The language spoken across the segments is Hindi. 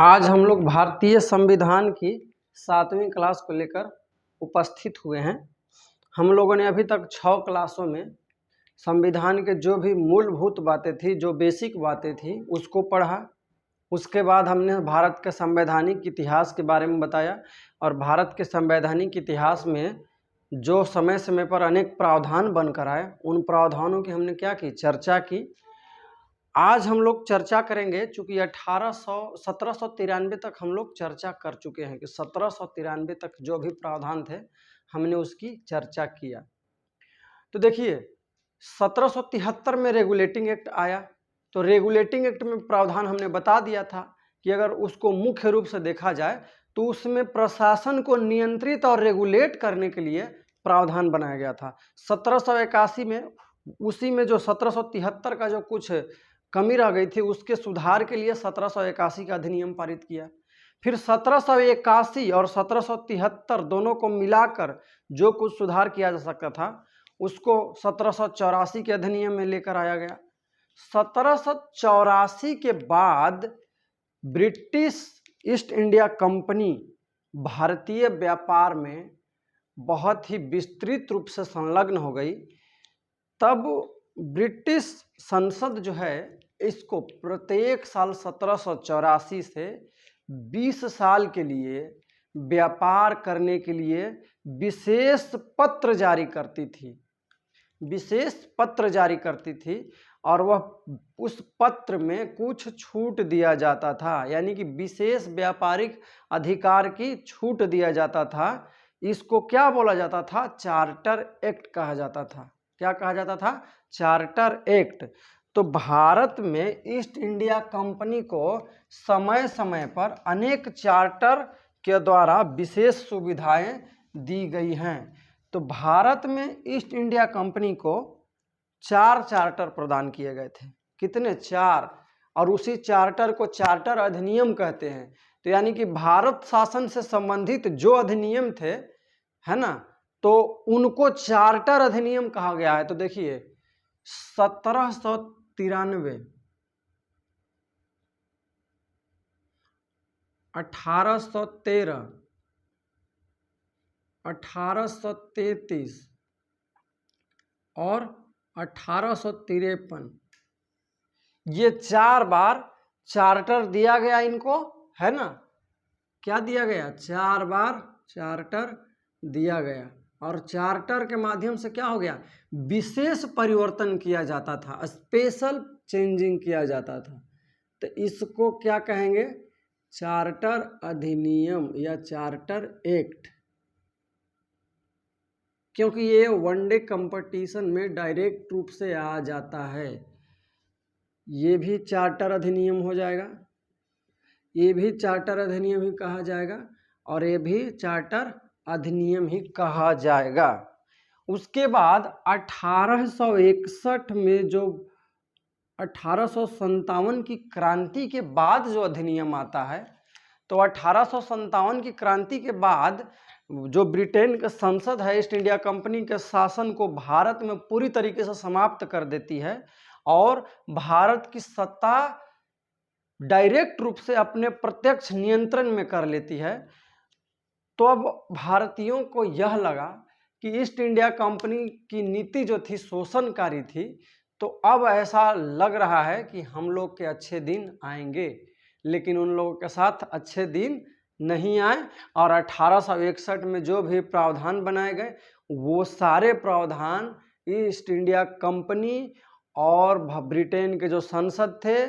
आज हम लोग भारतीय संविधान की 7वीं क्लास को लेकर उपस्थित हुए हैं। हम लोगों ने अभी तक 6 क्लासों में संविधान के जो भी मूलभूत बातें थी, जो बेसिक बातें थी, उसको पढ़ा। उसके बाद हमने भारत के संवैधानिक इतिहास के बारे में बताया और भारत के संवैधानिक इतिहास में जो समय समय पर अनेक प्रावधान बनकर आए, उन प्रावधानों की हमने क्या की, चर्चा की। आज हम लोग चर्चा करेंगे, चूंकि 1793 तक हम लोग चर्चा कर चुके हैं कि 1793 तक जो भी प्रावधान थे हमने उसकी चर्चा किया। तो देखिए 1773 में रेगुलेटिंग एक्ट आया। तो रेगुलेटिंग एक्ट में प्रावधान हमने बता दिया था कि अगर उसको मुख्य रूप से देखा जाए तो उसमें प्रशासन को नियंत्रित और रेगुलेट करने के लिए प्रावधान बनाया गया था। 1781 में उसी में जो 1773 का जो कुछ कमी रह गई थी उसके सुधार के लिए 1781 का अधिनियम पारित किया। फिर 1781 और 1773 दोनों को मिलाकर जो कुछ सुधार किया जा सकता था उसको 1784 के अधिनियम में लेकर आया गया। 1784 के बाद ब्रिटिश ईस्ट इंडिया कंपनी भारतीय व्यापार में बहुत ही विस्तृत रूप से संलग्न हो गई। तब ब्रिटिश संसद जो है इसको प्रत्येक साल 1784 से 20 साल के लिए व्यापार करने के लिए विशेष पत्र जारी करती थी और वह उस पत्र में कुछ छूट दिया जाता था, यानी कि विशेष व्यापारिक अधिकार की छूट दिया जाता था। इसको क्या बोला जाता था, चार्टर एक्ट कहा जाता था। क्या कहा जाता था, चार्टर एक्ट। तो भारत में ईस्ट इंडिया कंपनी को समय समय पर अनेक चार्टर के द्वारा विशेष सुविधाएं दी गई हैं। तो भारत में ईस्ट इंडिया कंपनी को 4 चार्टर प्रदान किए गए थे। कितने, 4। और उसी चार्टर को चार्टर अधिनियम कहते हैं। तो यानी कि भारत शासन से संबंधित जो अधिनियम थे, है ना, तो उनको चार्टर अधिनियम कहा गया है। तो देखिए 1793, 1813, 1833 और 1853, ये 4 बार चार्टर दिया गया इनको, है ना। क्या दिया गया, 4 बार चार्टर दिया गया। और चार्टर के माध्यम से क्या हो गया, विशेष परिवर्तन किया जाता था, स्पेशल चेंजिंग किया जाता था। तो इसको क्या कहेंगे, चार्टर अधिनियम या चार्टर एक्ट। क्योंकि ये वनडे कंपटीशन में डायरेक्ट रूप से आ जाता है। ये भी चार्टर अधिनियम हो जाएगा, ये भी चार्टर अधिनियम ही कहा जाएगा और ये भी चार्टर अधिनियम ही कहा जाएगा। उसके बाद 1861 में जो 1857 की क्रांति के बाद जो अधिनियम आता है, तो 1857 की क्रांति के बाद जो ब्रिटेन का संसद है ईस्ट इंडिया कंपनी के शासन को भारत में पूरी तरीके से समाप्त कर देती है और भारत की सत्ता डायरेक्ट रूप से अपने प्रत्यक्ष नियंत्रण में कर लेती है। तो अब भारतीयों को यह लगा कि ईस्ट इंडिया कंपनी की नीति जो थी शोषणकारी थी, तो अब ऐसा लग रहा है कि हम लोग के अच्छे दिन आएंगे। लेकिन उन लोगों के साथ अच्छे दिन नहीं आए और 1861 में जो भी प्रावधान बनाए गए वो सारे प्रावधान ईस्ट इंडिया कंपनी और ब्रिटेन के जो संसद थे,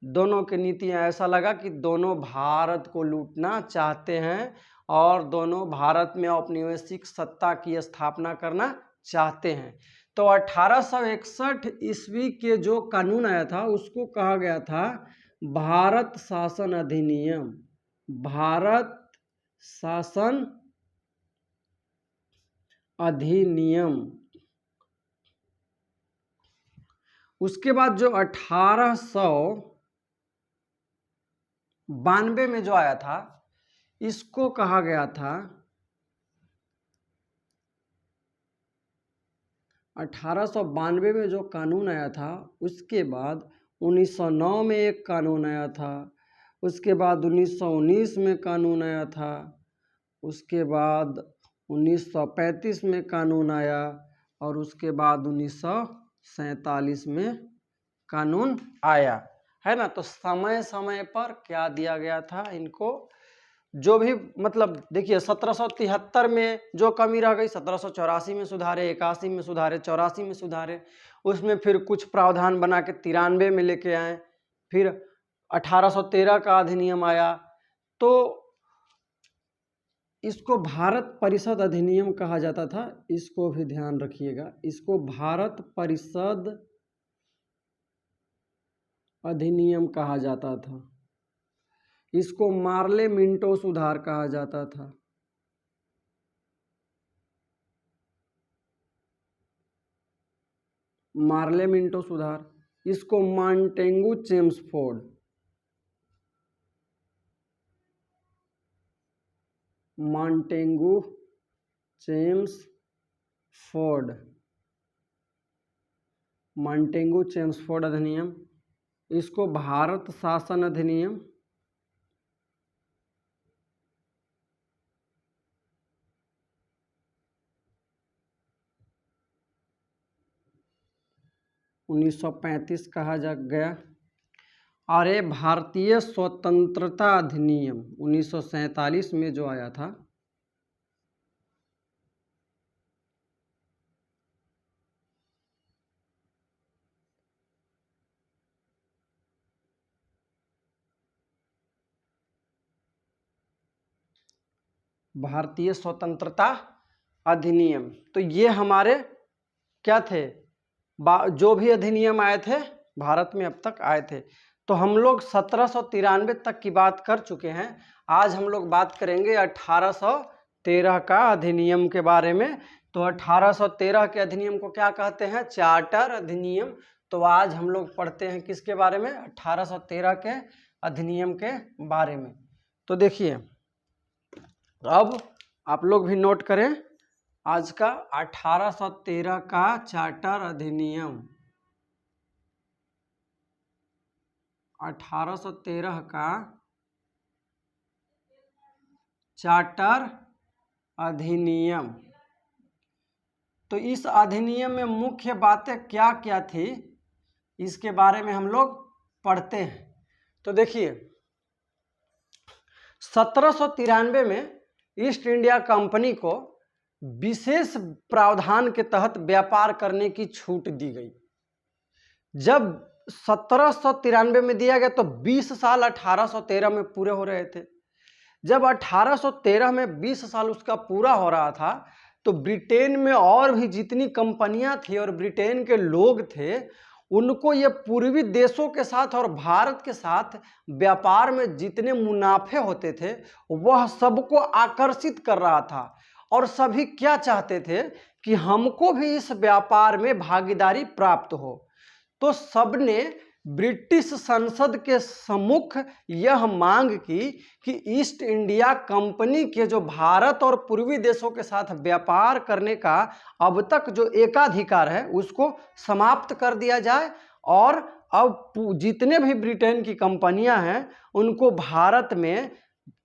दोनों की नीतियां, ऐसा लगा कि दोनों भारत को लूटना चाहते हैं और दोनों भारत में औपनिवेशिक सत्ता की स्थापना करना चाहते हैं। तो 1861 ईस्वी के जो कानून आया था उसको कहा गया था भारत शासन अधिनियम। भारत शासन अधिनियम। उसके बाद जो 1892 में जो आया था इसको कहा गया था 1892 में जो कानून आया था, उसके बाद 1909 में एक कानून आया था, उसके बाद 1919 में कानून आया था, उसके बाद 1935 में कानून आया और उसके बाद 1947 में कानून आया, है ना। तो समय समय पर क्या दिया गया था इनको, जो भी मतलब देखिए 1773 में जो कमी रह गई 1784 में सुधारे, 81 में सुधारे, 84 में सुधारे, उसमें फिर कुछ प्रावधान बना के 93 में लेके आए, फिर 1813 का अधिनियम आया। तो इसको भारत परिषद अधिनियम कहा जाता था, इसको भी ध्यान रखिएगा, इसको भारत परिषद अधिनियम कहा जाता था। इसको मार्ले मिंटो सुधार कहा जाता था। मार्ले मिंटो सुधार, इसको Montagu Chelmsford, Montagu Chelmsford, Montagu Chelmsford अधिनियम, इसको भारत शासन अधिनियम, (1935) कहा जा गया। और ये भारतीय स्वतंत्रता अधिनियम 1947 में जो आया था, भारतीय स्वतंत्रता अधिनियम। तो ये हमारे क्या थे, जो भी अधिनियम आए थे भारत में अब तक आए थे। तो हम लोग 1793 तक की बात कर चुके हैं। आज हम लोग बात करेंगे 1813 का अधिनियम के बारे में। तो 1813 के अधिनियम को क्या कहते हैं, चार्टर अधिनियम। तो आज हम लोग पढ़ते हैं किसके बारे में, 1813 के अधिनियम के बारे में। तो देखिए अब आप लोग भी नोट करें आज का 1813 का चार्टर अधिनियम, 1813 का चार्टर अधिनियम। तो इस अधिनियम में मुख्य बातें क्या क्या थी, इसके बारे में हम लोग पढ़ते हैं। तो देखिए 1793 में ईस्ट इंडिया कंपनी को विशेष प्रावधान के तहत व्यापार करने की छूट दी गई। जब 1793 में दिया गया तो 20 साल 1813 में पूरे हो रहे थे। जब 1813 में 20 साल उसका पूरा हो रहा था तो ब्रिटेन में और भी जितनी कंपनियां थी और ब्रिटेन के लोग थे, उनको ये पूर्वी देशों के साथ और भारत के साथ व्यापार में जितने मुनाफे होते थे वह सबको आकर्षित कर रहा था। और सभी क्या चाहते थे कि हमको भी इस व्यापार में भागीदारी प्राप्त हो। तो सबने ब्रिटिश संसद के सम्मुख यह मांग की कि ईस्ट इंडिया कंपनी के जो भारत और पूर्वी देशों के साथ व्यापार करने का अब तक जो एकाधिकार है उसको समाप्त कर दिया जाए और अब जितने भी ब्रिटेन की कंपनियां हैं उनको भारत में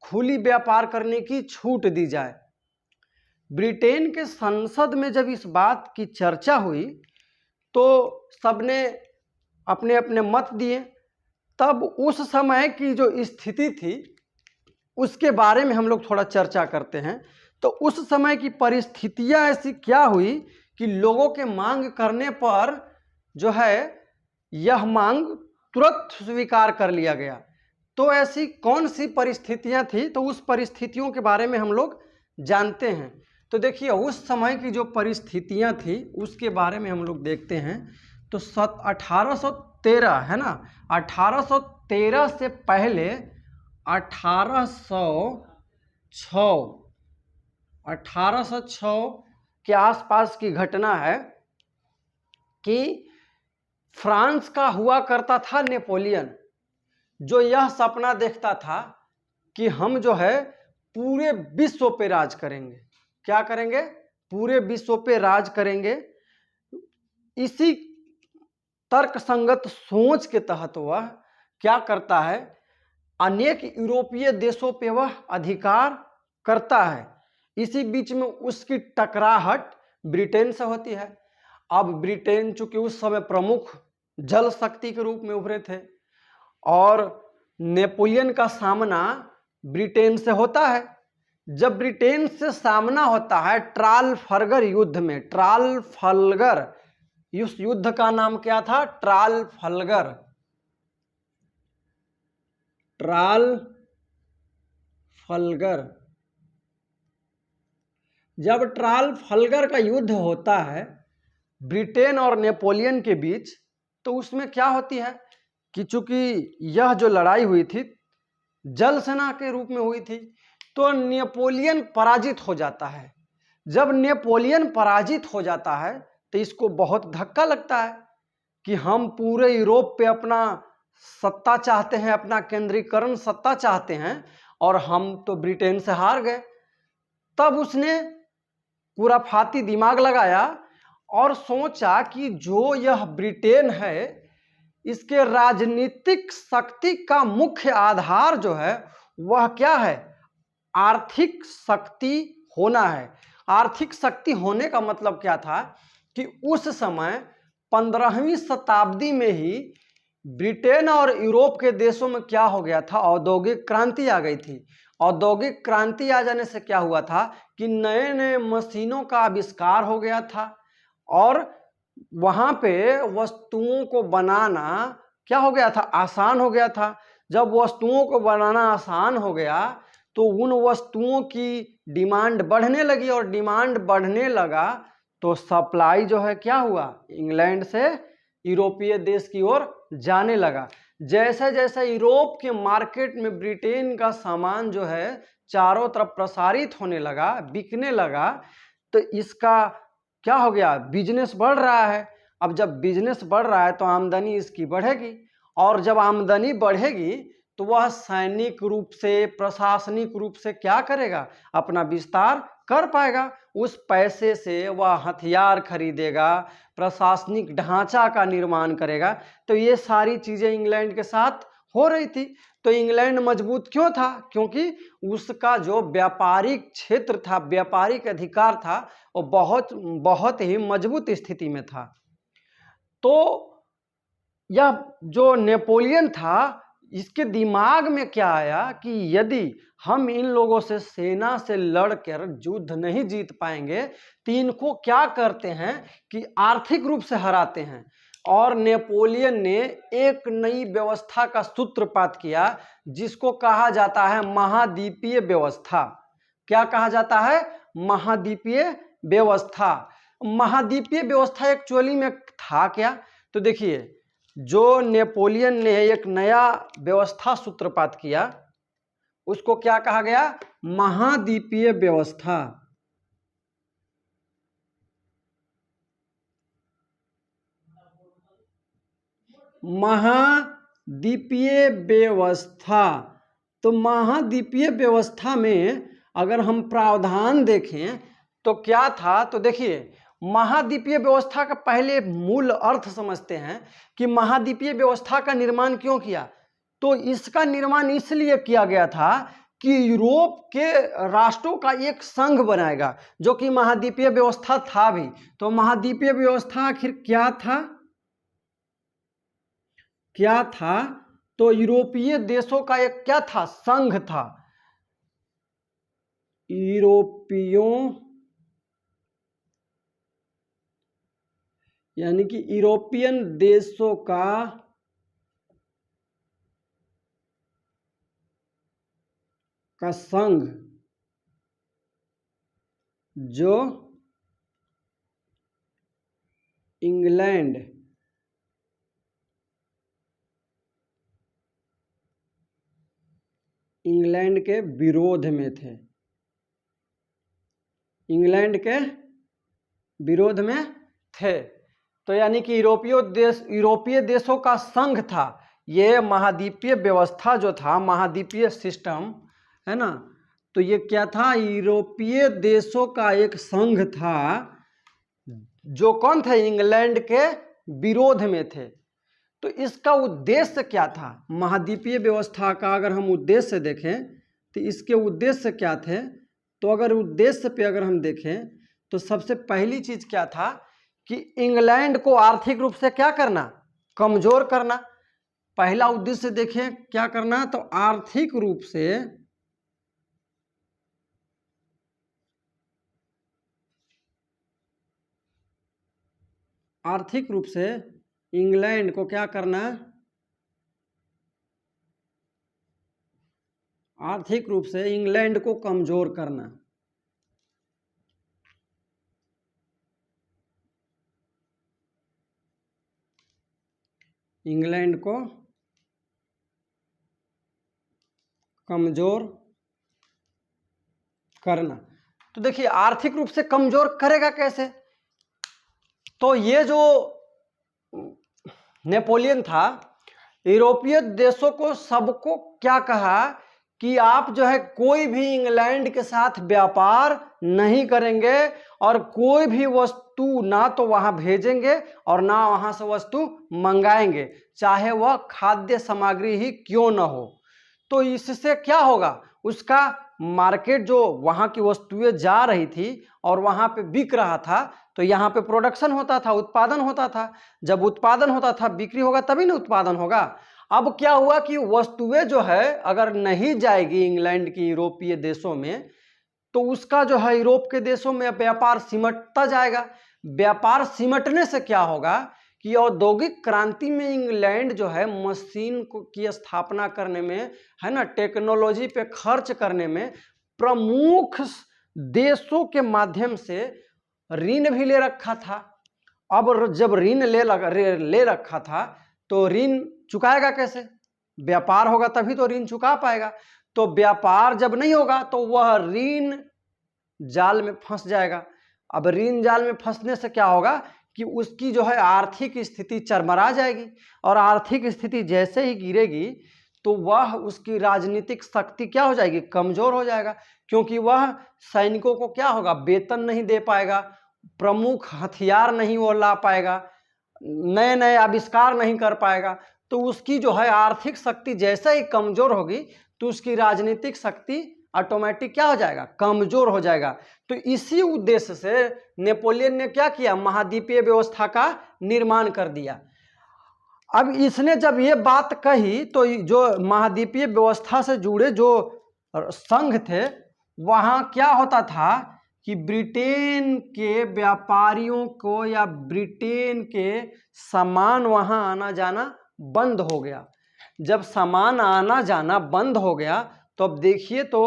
खुली व्यापार करने की छूट दी जाए। ब्रिटेन के संसद में जब इस बात की चर्चा हुई तो सबने अपने अपने मत दिए। तब उस समय की जो स्थिति थी उसके बारे में हम लोग थोड़ा चर्चा करते हैं। तो उस समय की परिस्थितियां ऐसी क्या हुई कि लोगों के मांग करने पर जो है यह मांग तुरंत स्वीकार कर लिया गया। तो ऐसी कौन सी परिस्थितियां थी, तो उस परिस्थितियों के बारे में हम लोग जानते हैं। तो देखिए उस समय की जो परिस्थितियां थी उसके बारे में हम लोग देखते हैं। तो 1813 है ना, 1813 से पहले 1806 के आसपास की घटना है कि फ्रांस का हुआ करता था नेपोलियन, जो यह सपना देखता था कि हम जो है पूरे विश्व पे राज करेंगे। क्या करेंगे, पूरे विश्व पे राज करेंगे। इसी तर्क संगत सोच के तहत वह क्या करता है, अनेक यूरोपीय देशों पे वह अधिकार करता है। इसी बीच में उसकी टकराहट ब्रिटेन से होती है। अब ब्रिटेन चूंकि उस समय प्रमुख जल शक्ति के रूप में उभरे थे और नेपोलियन का सामना ब्रिटेन से होता है। जब ब्रिटेन से सामना होता है ट्राफल्गर युद्ध में, ट्राफल्गर, इस युद्ध का नाम क्या था? ट्राफल्गर। ट्राफल्गर। जब ट्राफल्गर का युद्ध होता है ब्रिटेन और नेपोलियन के बीच, तो उसमें क्या होती है कि चूंकि यह जो लड़ाई हुई थी जल सेना के रूप में हुई थी, तो नेपोलियन पराजित हो जाता है। जब नेपोलियन पराजित हो जाता है तो इसको बहुत धक्का लगता है कि हम पूरे यूरोप पे अपना सत्ता चाहते हैं, अपना केंद्रीकरण सत्ता चाहते हैं, और हम तो ब्रिटेन से हार गए। तब उसने पूरा फाती दिमाग लगाया और सोचा कि जो यह ब्रिटेन है इसके राजनीतिक शक्ति का मुख्य आधार जो है वह क्या है? आर्थिक शक्ति होना है। आर्थिक शक्ति होने का मतलब क्या था कि उस समय 15वीं शताब्दी में ही ब्रिटेन और यूरोप के देशों में क्या हो गया था? औद्योगिक क्रांति आ गई थी। औद्योगिक क्रांति आ जाने से क्या हुआ था कि नए नए मशीनों का आविष्कार हो गया था और वहां पे वस्तुओं को बनाना क्या हो गया था? आसान हो गया था। जब वस्तुओं को बनाना आसान हो गया तो उन वस्तुओं की डिमांड बढ़ने लगी, और डिमांड बढ़ने लगा तो सप्लाई जो है क्या हुआ? इंग्लैंड से यूरोपीय देश की ओर जाने लगा। जैसे जैसे यूरोप के मार्केट में ब्रिटेन का सामान जो है चारों तरफ प्रसारित होने लगा, बिकने लगा, तो इसका क्या हो गया? बिजनेस बढ़ रहा है। अब जब बिजनेस बढ़ रहा है तो आमदनी इसकी बढ़ेगी, और जब आमदनी बढ़ेगी तो वह सैनिक रूप से, प्रशासनिक रूप से क्या करेगा? अपना विस्तार कर पाएगा। उस पैसे से वह हथियार खरीदेगा, प्रशासनिक ढांचा का निर्माण करेगा। तो ये सारी चीजें इंग्लैंड के साथ हो रही थी। तो इंग्लैंड मजबूत क्यों था? क्योंकि उसका जो व्यापारिक क्षेत्र था, व्यापारिक अधिकार था, वो बहुत ही मजबूत स्थिति में था। तो यह जो नेपोलियन था इसके दिमाग में क्या आया कि यदि हम इन लोगों से सेना से लड़कर युद्ध नहीं जीत पाएंगे तो इनको क्या करते हैं कि आर्थिक रूप से हराते हैं। और नेपोलियन ने एक नई व्यवस्था का सूत्रपात किया जिसको कहा जाता है महाद्वीपीय व्यवस्था। क्या कहा जाता है? महाद्वीपीय व्यवस्था। महाद्वीपीय व्यवस्था एक्चुअली में था क्या? तो देखिए, जो नेपोलियन ने एक नया व्यवस्था सूत्रपात किया उसको क्या कहा गया? महाद्वीपीय व्यवस्था। महाद्वीपीय व्यवस्था। तो महाद्वीपीय व्यवस्था में अगर हम प्रावधान देखें तो क्या था? तो देखिए, महाद्वीपीय व्यवस्था का पहले मूल अर्थ समझते हैं कि महाद्वीपीय व्यवस्था का निर्माण क्यों किया। तो इसका निर्माण इसलिए किया गया था कि यूरोप के राष्ट्रों का एक संघ बनाएगा, जो कि महाद्वीपीय व्यवस्था था भी। तो महाद्वीपीय व्यवस्था आखिर क्या था? क्या था? तो यूरोपीय देशों का एक क्या था? संघ था। यूरोपियों यानी कि यूरोपियन देशों का संघ, जो इंग्लैंड के विरोध में थे। इंग्लैंड के विरोध में थे। तो यानी कि यूरोपीय देशों का संघ था। ये महाद्वीपीय व्यवस्था जो था, महाद्वीपीय सिस्टम है ना, तो ये क्या था? यूरोपीय देशों का एक संघ था जो कौन थे? इंग्लैंड के विरोध में थे। तो इसका उद्देश्य क्या था? महाद्वीपीय व्यवस्था का अगर हम उद्देश्य देखें तो इसके उद्देश्य क्या थे? तो अगर उद्देश्य पे अगर हम देखें तो सबसे पहली चीज क्या था कि इंग्लैंड को आर्थिक रूप से क्या करना? कमजोर करना। पहला उद्देश्य देखें क्या करना, तो आर्थिक रूप से इंग्लैंड को क्या करना? आर्थिक रूप से इंग्लैंड को कमजोर करना। इंग्लैंड को कमजोर करना। तो देखिए आर्थिक रूप से कमजोर करेगा कैसे? तो ये जो नेपोलियन था, यूरोपीय देशों को सबको क्या कहा कि आप जो है कोई भी इंग्लैंड के साथ व्यापार नहीं करेंगे और कोई भी वस्तु ना तो वहां भेजेंगे और ना वहां से वस्तु मंगाएंगे, चाहे वह खाद्य सामग्री ही क्यों न हो। तो इससे क्या होगा? उसका मार्केट जो वहां की वस्तुएं जा रही थी और वहां पे बिक रहा था, तो यहाँ पे प्रोडक्शन होता था, उत्पादन होता था। जब उत्पादन होता था बिक्री होगा तभी ना उत्पादन होगा। अब क्या हुआ कि वस्तुएं जो है अगर नहीं जाएगी इंग्लैंड की यूरोपीय देशों में, तो उसका जो है यूरोप के देशों में व्यापार सिमटता जाएगा। व्यापार सिमटने से क्या होगा कि औद्योगिक क्रांति में इंग्लैंड जो है मशीन की स्थापना करने में, है ना, टेक्नोलॉजी पे खर्च करने में प्रमुख देशों के माध्यम से ऋण भी ले रखा था। अब जब ऋण ले रखा था तो ऋण चुकाएगा कैसे? व्यापार होगा तभी तो ऋण चुका पाएगा। तो व्यापार जब नहीं होगा तो वह ऋण जाल में फंस जाएगा। अब ऋण जाल में फंसने से क्या होगा कि उसकी जो है आर्थिक स्थिति चरमरा जाएगी, और आर्थिक स्थिति जैसे ही गिरेगी तो वह उसकी राजनीतिक शक्ति क्या हो जाएगी? कमजोर हो जाएगा, क्योंकि वह सैनिकों को क्या होगा? वेतन नहीं दे पाएगा, प्रमुख हथियार नहीं वो ला पाएगा, नए नए आविष्कार नहीं कर पाएगा। तो उसकी जो है आर्थिक शक्ति जैसे ही कमजोर होगी तो उसकी राजनीतिक शक्ति ऑटोमेटिक क्या हो जाएगा? कमजोर हो जाएगा। तो इसी उद्देश्य से नेपोलियन ने क्या किया? महाद्वीपीय व्यवस्था का निर्माण कर दिया। अब इसने जब ये बात कही तो जो महाद्वीपीय व्यवस्था से जुड़े जो संघ थे वहां क्या होता था कि ब्रिटेन के व्यापारियों को या ब्रिटेन के सामान वहां आना जाना बंद हो गया। जब सामान आना जाना बंद हो गया तो अब देखिए तो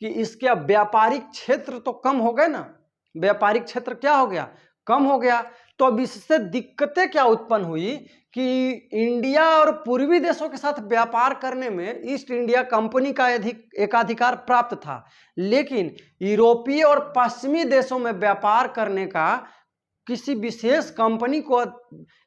कि इसके व्यापारिक क्षेत्र तो कम हो गए ना। व्यापारिक क्षेत्र क्या हो गया? कम हो गया। तो अब इससे दिक्कतें क्या उत्पन्न हुई कि इंडिया और पूर्वी देशों के साथ व्यापार करने में ईस्ट इंडिया कंपनी का एकाधिकार प्राप्त था, लेकिन यूरोपीय और पश्चिमी देशों में व्यापार करने का किसी विशेष कंपनी को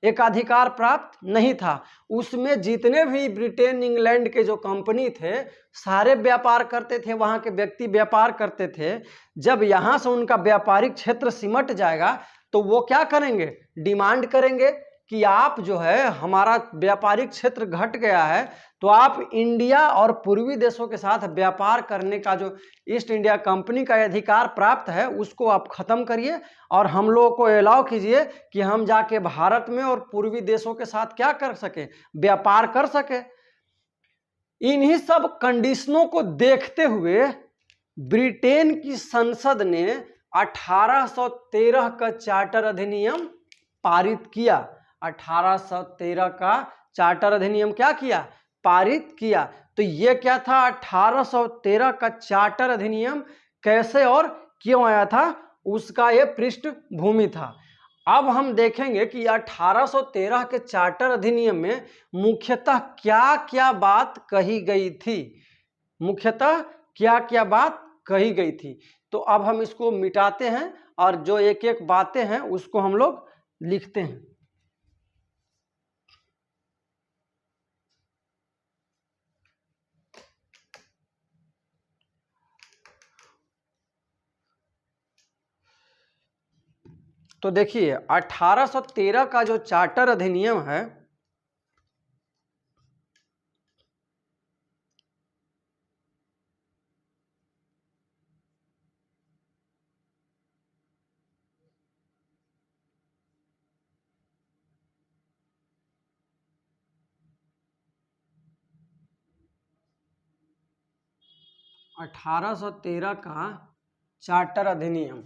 एकाधिकार प्राप्त नहीं था। उसमें जितने भी ब्रिटेन इंग्लैंड के जो कंपनी थे सारे व्यापार करते थे, वहां के व्यक्ति व्यापार करते थे। जब यहां से उनका व्यापारिक क्षेत्र सिमट जाएगा तो वो क्या करेंगे? डिमांड करेंगे कि आप जो है हमारा व्यापारिक क्षेत्र घट गया है तो आप इंडिया और पूर्वी देशों के साथ व्यापार करने का जो ईस्ट इंडिया कंपनी का अधिकार प्राप्त है उसको आप खत्म करिए और हम लोगों को अलाउ कीजिए कि हम जाके भारत में और पूर्वी देशों के साथ क्या कर सके? व्यापार कर सके। इन्हीं सब कंडीशनों को देखते हुए ब्रिटेन की संसद ने 1813 का चार्टर अधिनियम पारित किया। 1813 का चार्टर अधिनियम क्या किया? पारित किया। तो ये क्या था? 1813 का चार्टर अधिनियम कैसे और क्यों आया था उसका ये पृष्ठभूमि था। अब हम देखेंगे कि 1813 के चार्टर अधिनियम में मुख्यतः क्या क्या बात कही गई थी। मुख्यतः क्या क्या बात कही गई थी। तो अब हम इसको मिटाते हैं और जो एक एक बातें हैं उसको हम लोग लिखते हैं। तो देखिए 1813 का जो चार्टर अधिनियम है 1813 का चार्टर अधिनियम।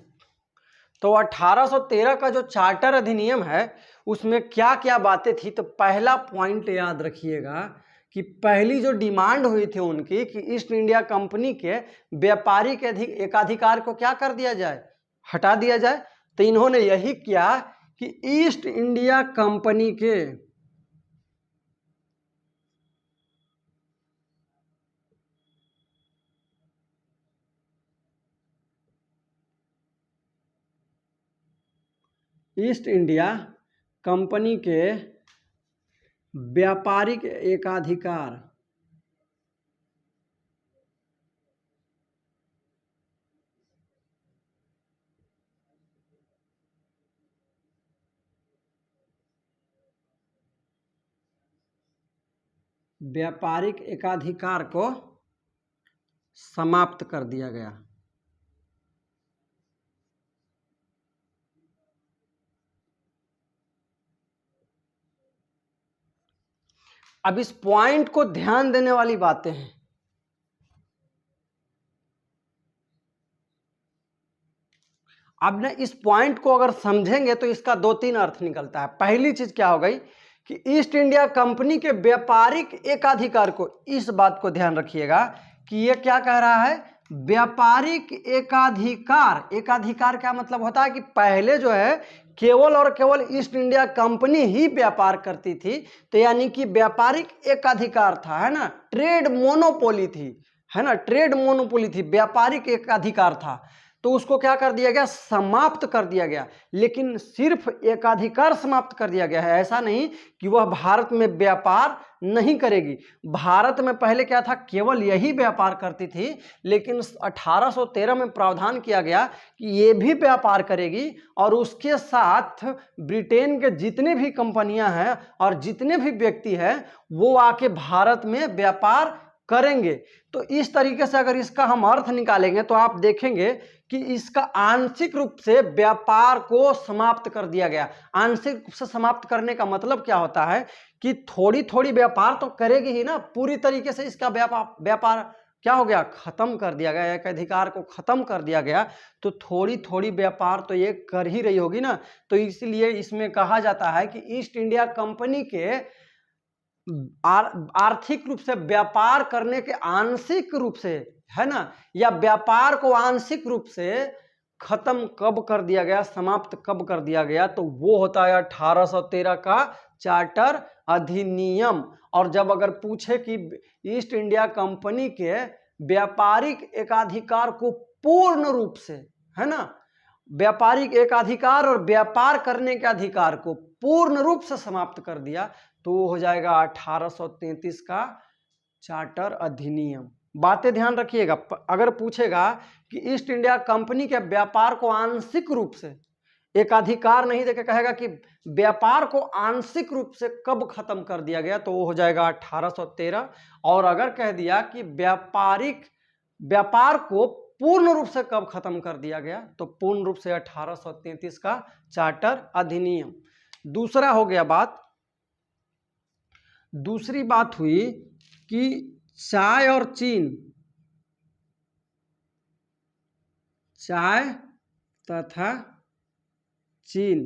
तो 1813 का जो चार्टर अधिनियम है उसमें क्या क्या बातें थी, तो पहला पॉइंट याद रखिएगा कि पहली जो डिमांड हुई थी उनकी कि ईस्ट इंडिया कंपनी के व्यापारी के एकाधिकार को क्या कर दिया जाए, हटा दिया जाए। तो इन्होंने यही किया कि ईस्ट इंडिया कंपनी के ईस्ट इंडिया कंपनी के व्यापारिक एकाधिकार को समाप्त कर दिया गया। अब इस पॉइंट को ध्यान देने वाली बातें हैं। अब ना इस पॉइंट को अगर समझेंगे तो इसका दो तीन अर्थ निकलता है। पहली चीज क्या हो गई कि ईस्ट इंडिया कंपनी के व्यापारिक एकाधिकार को, इस बात को ध्यान रखिएगा कि ये क्या कह रहा है, व्यापारिक एकाधिकार। एकाधिकार क्या मतलब होता है कि पहले जो है केवल और केवल ईस्ट इंडिया कंपनी ही व्यापार करती थी, तो यानी कि व्यापारिक एकाधिकार था, है ना, ट्रेड मोनोपोली थी, है ना, ट्रेड मोनोपोली थी, व्यापारिक एकाधिकार था। तो उसको क्या कर दिया गया, समाप्त कर दिया गया। लेकिन सिर्फ एकाधिकार समाप्त कर दिया गया है, ऐसा नहीं कि वह भारत में व्यापार नहीं करेगी। भारत में पहले क्या था, केवल यही व्यापार करती थी, लेकिन 1813 में प्रावधान किया गया कि ये भी व्यापार करेगी और उसके साथ ब्रिटेन के जितने भी कंपनियां हैं और जितने भी व्यक्ति हैं वो आके भारत में व्यापार करेंगे। तो इस तरीके से अगर इसका हम अर्थ निकालेंगे तो आप देखेंगे कि इसका आंशिक रूप से व्यापार को समाप्त कर दिया गया। आंशिक रूप से समाप्त करने का मतलब क्या होता है कि थोड़ी थोड़ी व्यापार तो करेगी ही ना, पूरी तरीके से इसका व्यापार क्या हो गया, खत्म कर दिया गया, एक अधिकार को खत्म कर दिया गया। तो थोड़ी थोड़ी व्यापार तो ये कर ही रही होगी ना। तो इसलिए इसमें कहा जाता है कि ईस्ट इंडिया कंपनी के आर्थिक रूप से व्यापार करने के आंशिक रूप से, है ना, या व्यापार को आंशिक रूप से खत्म कब कर दिया गया, समाप्त कब कर दिया गया, तो वो होता है 1813 का चार्टर अधिनियम। और जब अगर पूछे कि ईस्ट इंडिया कंपनी के व्यापारिक एकाधिकार को पूर्ण रूप से, है ना, व्यापारिक एकाधिकार और व्यापार करने के अधिकार को पूर्ण रूप से समाप्त कर दिया, तो वो हो जाएगा 1833 का चार्टर अधिनियम। बातें ध्यान रखिएगा। अगर पूछेगा कि ईस्ट इंडिया कंपनी के व्यापार को आंशिक रूप से, एकाधिकार नहीं देके कहेगा कि व्यापार को आंशिक रूप से कब खत्म कर दिया गया, तो वो हो जाएगा 1813। और अगर कह दिया कि व्यापार को पूर्ण रूप से कब खत्म कर दिया गया, तो पूर्ण रूप से 1833 का चार्टर अधिनियम। दूसरा हो गया बात, दूसरी बात हुई कि चाय और चीन, चाय तथा चीन,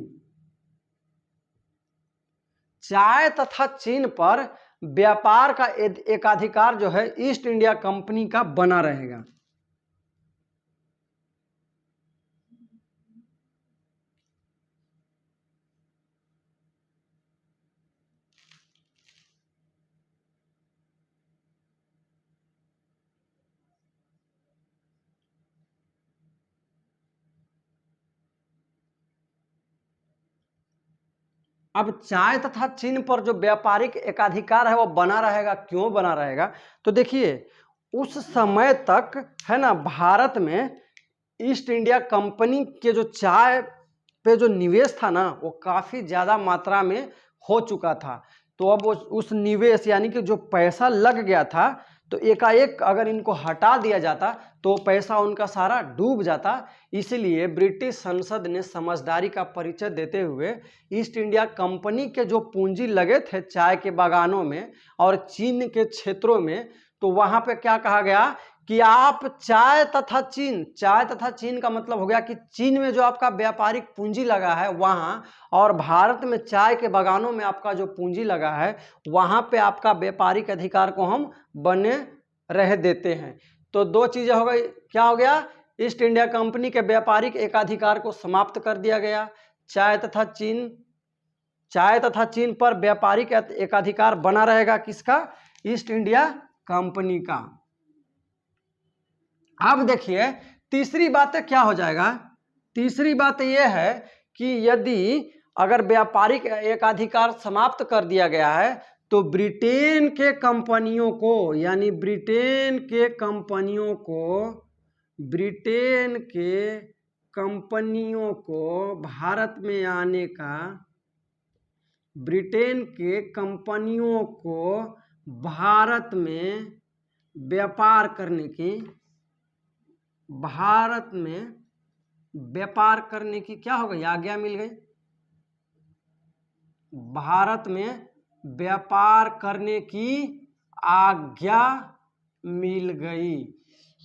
चाय तथा चीन पर व्यापार का एकाधिकार जो है ईस्ट इंडिया कंपनी का बना रहेगा। अब चाय तथा चीन पर जो व्यापारिक एकाधिकार है वो बना रहेगा। क्यों बना रहेगा, तो देखिए उस समय तक, है ना, भारत में ईस्ट इंडिया कंपनी के जो चाय पे जो निवेश था ना वो काफ़ी ज़्यादा मात्रा में हो चुका था। तो अब उस निवेश यानी कि जो पैसा लग गया था, तो एकाएक अगर इनको हटा दिया जाता तो पैसा उनका सारा डूब जाता। इसलिए ब्रिटिश संसद ने समझदारी का परिचय देते हुए ईस्ट इंडिया कंपनी के जो पूंजी लगे थे चाय के बागानों में और चीन के क्षेत्रों में, तो वहां पे क्या कहा गया कि आप चाय तथा चीन का मतलब हो गया कि चीन में जो आपका व्यापारिक पूंजी लगा है वहां, और भारत में चाय के बागानों में आपका जो पूंजी लगा है वहां पे आपका व्यापारिक अधिकार को हम बने रह देते हैं। तो दो चीजें हो गई, क्या हो गया, ईस्ट इंडिया कंपनी के व्यापारिक एकाधिकार को समाप्त कर दिया गया, चाय तथा चीन पर व्यापारिक एकाधिकार बना रहेगा, किसका, ईस्ट इंडिया कंपनी का। अब देखिए तीसरी बात क्या हो जाएगा, तीसरी बात यह है कि यदि अगर व्यापारिक एकाधिकार समाप्त कर दिया गया है तो ब्रिटेन के कंपनियों को, यानी ब्रिटेन के कंपनियों को भारत में आने का, ब्रिटेन के कंपनियों को भारत में व्यापार करने की, भारत में व्यापार करने की क्या हो गई, आज्ञा मिल गई, भारत में व्यापार करने की आज्ञा मिल गई।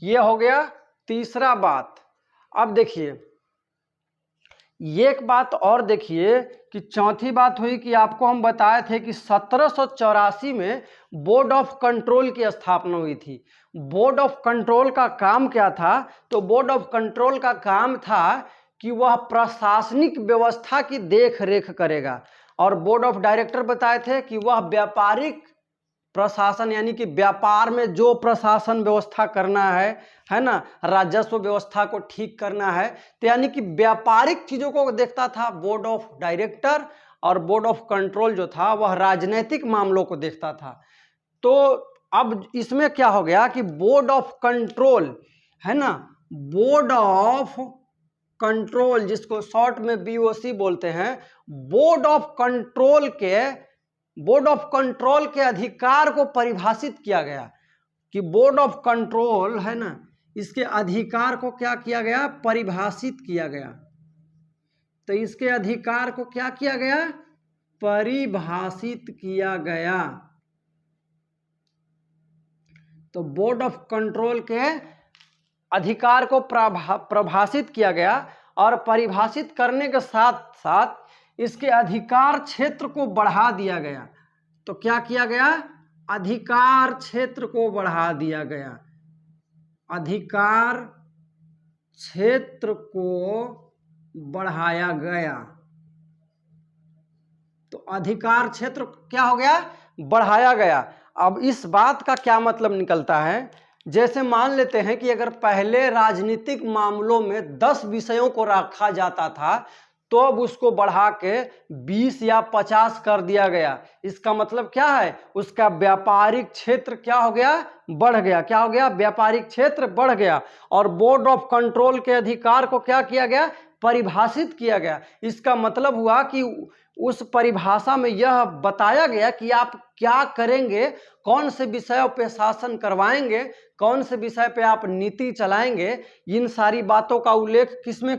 ये हो गया तीसरा बात। अब देखिए एक बात और देखिए कि चौथी बात हुई कि आपको हम बताए थे कि 1784 में बोर्ड ऑफ कंट्रोल की स्थापना हुई थी। बोर्ड ऑफ कंट्रोल का काम क्या था, तो बोर्ड ऑफ कंट्रोल का काम था कि वह प्रशासनिक व्यवस्था की देख रेख करेगा, और बोर्ड ऑफ डायरेक्टर बताए थे कि वह व्यापारिक प्रशासन, यानी कि व्यापार में जो प्रशासन व्यवस्था करना है ना, राजस्व व्यवस्था को ठीक करना है, तो यानी कि व्यापारिक चीजों को देखता था बोर्ड ऑफ डायरेक्टर, और बोर्ड ऑफ कंट्रोल जो था वह राजनीतिक मामलों को देखता था। तो अब इसमें क्या हो गया कि बोर्ड ऑफ कंट्रोल है ना, बोर्ड ऑफ कंट्रोल जिसको शॉर्ट में BOC बोलते हैं, बोर्ड ऑफ कंट्रोल के अधिकार को परिभाषित किया गया कि बोर्ड ऑफ कंट्रोल है ना, इसके अधिकार को क्या किया गया, परिभाषित किया गया। तो इसके अधिकार को क्या किया गया, परिभाषित किया गया। तो बोर्ड ऑफ कंट्रोल के अधिकार को प्रभाषित किया गया, और परिभाषित करने के साथ साथ इसके अधिकार क्षेत्र को बढ़ा दिया गया। तो क्या किया गया, अधिकार क्षेत्र को बढ़ा दिया गया, अधिकार क्षेत्र को बढ़ाया गया। तो अधिकार क्षेत्र क्या हो गया, बढ़ाया गया। अब इस बात का क्या मतलब निकलता है, जैसे मान लेते हैं कि अगर पहले राजनीतिक मामलों में 10 विषयों को रखा जाता था तो अब उसको बढ़ा के 20 या 50 कर दिया गया। इसका मतलब क्या है, उसका व्यापारिक क्षेत्र क्या हो गया, बढ़ गया। क्या हो गया, व्यापारिक क्षेत्र बढ़ गया। और बोर्ड ऑफ कंट्रोल के अधिकार को क्या किया गया, परिभाषित किया गया। इसका मतलब हुआ कि उस परिभाषा में यह बताया गया कि आप क्या करेंगे, कौन से विषयों पे शासन करवाएंगे, कौन से विषय पे आप नीति चलाएंगे, इन सारी बातों का उल्लेख किसमें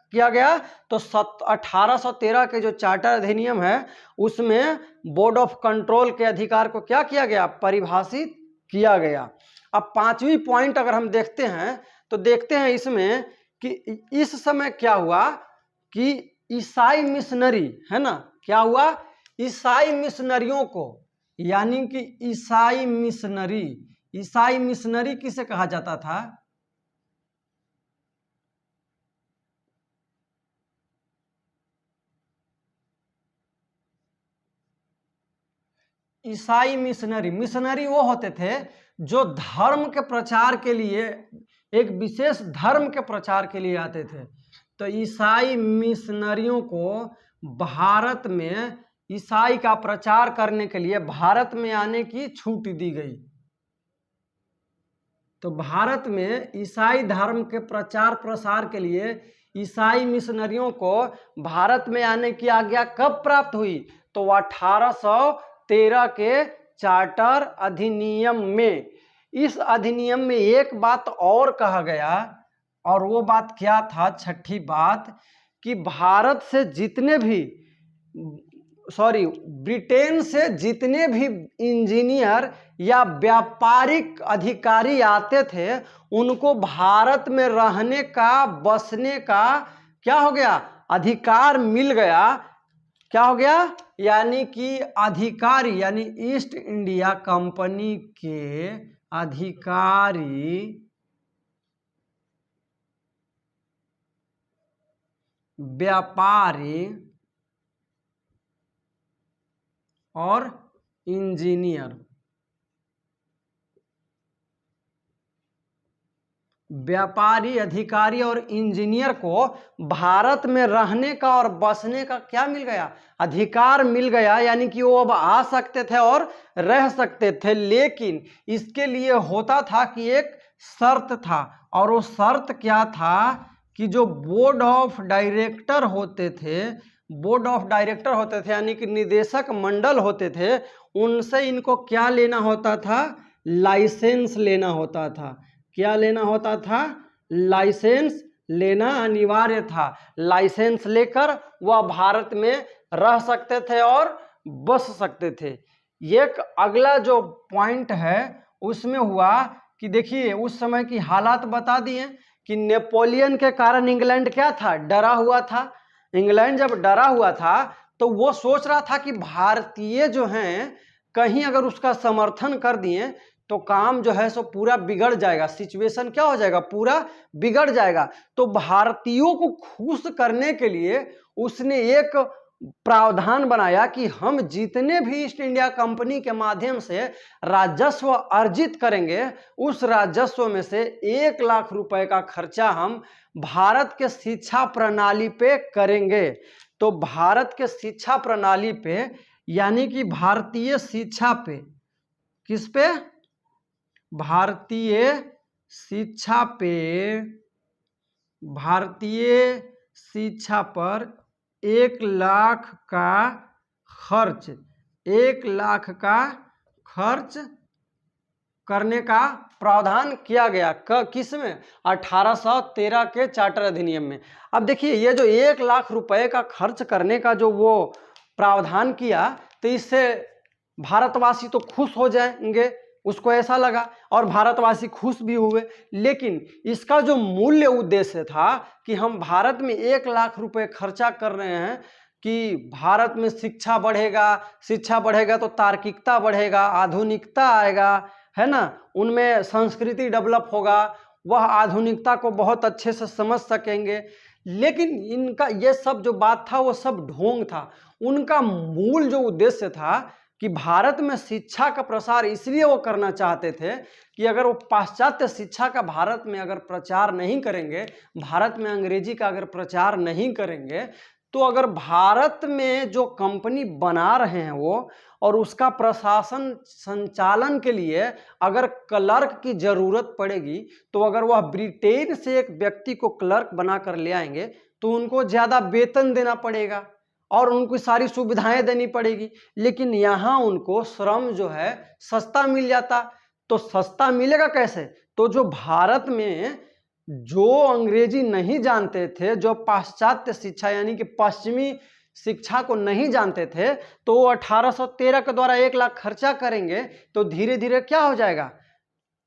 किया गया, तो 1813 के जो चार्टर अधिनियम है उसमें बोर्ड ऑफ कंट्रोल के अधिकार को क्या किया गया, परिभाषित किया गया। अब पांचवी पॉइंट अगर हम देखते हैं तो देखते हैं इसमें कि इस समय क्या हुआ कि ईसाई मिशनरी है ना, क्या हुआ, ईसाई मिशनरियों को, यानी कि ईसाई मिशनरी किसे कहा जाता था, ईसाई मिशनरी वो होते थे जो धर्म के प्रचार के लिए, एक विशेष धर्म के प्रचार के लिए आते थे। तो ईसाई मिशनरियों को भारत में ईसाई का प्रचार करने के लिए भारत में आने की छूट दी गई। तो भारत में ईसाई धर्म के प्रचार प्रसार के लिए ईसाई मिशनरियों को भारत में आने की आज्ञा कब प्राप्त हुई, तो 1813 के चार्टर अधिनियम में। इस अधिनियम में एक बात और कहा गया, और वो बात क्या था, छठी बात, कि भारत से जितने भी सॉरी ब्रिटेन से जितने भी इंजीनियर या व्यापारिक अधिकारी आते थे उनको भारत में रहने का, बसने का क्या हो गया, अधिकार मिल गया। क्या हो गया, यानी कि अधिकारी, यानी ईस्ट इंडिया कंपनी के अधिकारी, व्यापारी और इंजीनियर, व्यापारी, अधिकारी और इंजीनियर को भारत में रहने का और बसने का क्या मिल गया, अधिकार मिल गया। यानी कि वो अब आ सकते थे और रह सकते थे, लेकिन इसके लिए होता था कि एक शर्त था, और वो शर्त क्या था कि जो बोर्ड ऑफ डायरेक्टर होते थे, बोर्ड ऑफ डायरेक्टर होते थे यानी कि निदेशक मंडल होते थे, उनसे इनको क्या लेना होता था, लाइसेंस लेना होता था। क्या लेना होता था, लाइसेंस लेना अनिवार्य था। लाइसेंस लेकर वह भारत में रह सकते थे और बस सकते थे। एक अगला जो पॉइंट है उसमें हुआ कि देखिए उस समय की हालात बता दिए कि नेपोलियन के कारण इंग्लैंड क्या था, डरा हुआ था। इंग्लैंड जब डरा हुआ था तो वो सोच रहा था कि भारतीय जो हैं कहीं अगर उसका समर्थन कर दिए तो काम जो है सो पूरा बिगड़ जाएगा, सिचुएशन क्या हो जाएगा, पूरा बिगड़ जाएगा। तो भारतीयों को खुश करने के लिए उसने एक प्रावधान बनाया कि हम जितने भी ईस्ट इंडिया कंपनी के माध्यम से राजस्व अर्जित करेंगे उस राजस्व में से 1 लाख रुपए का खर्चा हम भारत के शिक्षा प्रणाली पे करेंगे। तो भारत के शिक्षा प्रणाली पे, यानी कि भारतीय शिक्षा पे, किस पे, भारतीय शिक्षा पे, भारतीय शिक्षा पर 1 लाख का खर्च, 1 लाख का खर्च करने का प्रावधान किया गया। किस में, 1813 के चार्टर अधिनियम में। अब देखिए ये जो 1 लाख रुपए का खर्च करने का जो वो प्रावधान किया तो इससे भारतवासी तो खुश हो जाएंगे, उसको ऐसा लगा, और भारतवासी खुश भी हुए। लेकिन इसका जो मूल्य उद्देश्य था कि हम भारत में 1 लाख रुपए खर्चा कर रहे हैं कि भारत में शिक्षा बढ़ेगा, शिक्षा बढ़ेगा तो तार्किकता बढ़ेगा, आधुनिकता आएगा, है ना, उनमें संस्कृति डेवलप होगा, वह आधुनिकता को बहुत अच्छे से समझ सकेंगे। लेकिन इनका ये सब जो बात था वो सब ढोंग था। उनका मूल जो उद्देश्य था कि भारत में शिक्षा का प्रसार इसलिए वो करना चाहते थे कि अगर वो पाश्चात्य शिक्षा का भारत में अगर प्रचार नहीं करेंगे, भारत में अंग्रेजी का अगर प्रचार नहीं करेंगे, तो अगर भारत में जो कंपनी बना रहे हैं वो और उसका प्रशासन संचालन के लिए अगर क्लर्क की जरूरत पड़ेगी तो अगर वह ब्रिटेन से एक व्यक्ति को क्लर्क बनाकर ले आएंगे तो उनको ज़्यादा वेतन देना पड़ेगा और उनको सारी सुविधाएं देनी पड़ेगी। लेकिन यहाँ उनको श्रम जो है सस्ता मिल जाता। तो सस्ता मिलेगा कैसे, तो जो भारत में जो अंग्रेजी नहीं जानते थे, जो पाश्चात्य शिक्षा यानी कि पश्चिमी शिक्षा को नहीं जानते थे, तो 1813 के द्वारा 1 लाख खर्चा करेंगे तो धीरे धीरे क्या हो जाएगा,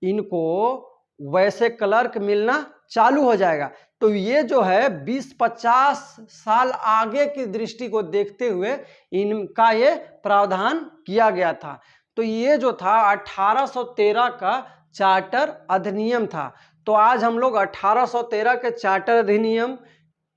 इनको वैसे क्लर्क मिलना चालू हो जाएगा। तो ये जो है 20-50 साल आगे की दृष्टि को देखते हुए इनका ये प्रावधान किया गया था। तो ये जो था 1813 का चार्टर अधिनियम था। तो आज हम लोग 1813 के चार्टर अधिनियम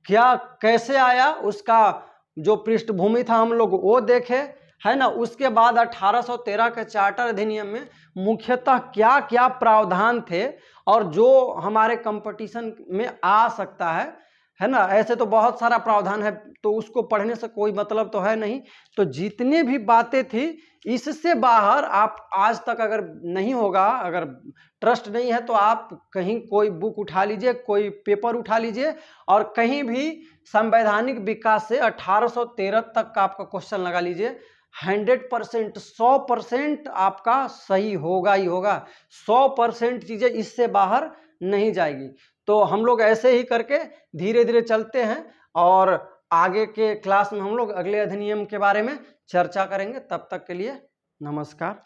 क्या कैसे आया, उसका जो पृष्ठभूमि था हम लोग वो देखे, है ना। उसके बाद 1813 के चार्टर अधिनियम में मुख्यतः क्या क्या प्रावधान थे और जो हमारे कंपटीशन में आ सकता है ना। ऐसे तो बहुत सारा प्रावधान है तो उसको पढ़ने से कोई मतलब तो है नहीं। तो जितनी भी बातें थी इससे बाहर आप आज तक अगर नहीं होगा, अगर ट्रस्ट नहीं है तो आप कहीं कोई बुक उठा लीजिए, कोई पेपर उठा लीजिए और कहीं भी संवैधानिक विकास से 1813 तक का आपका क्वेश्चन लगा लीजिए। 100%, 100% आपका सही होगा ही होगा। 100% चीजें इससे बाहर नहीं जाएगी। तो हम लोग ऐसे ही करके धीरे धीरे चलते हैं और आगे के क्लास में हम लोग अगले अधिनियम के बारे में चर्चा करेंगे। तब तक के लिए नमस्कार।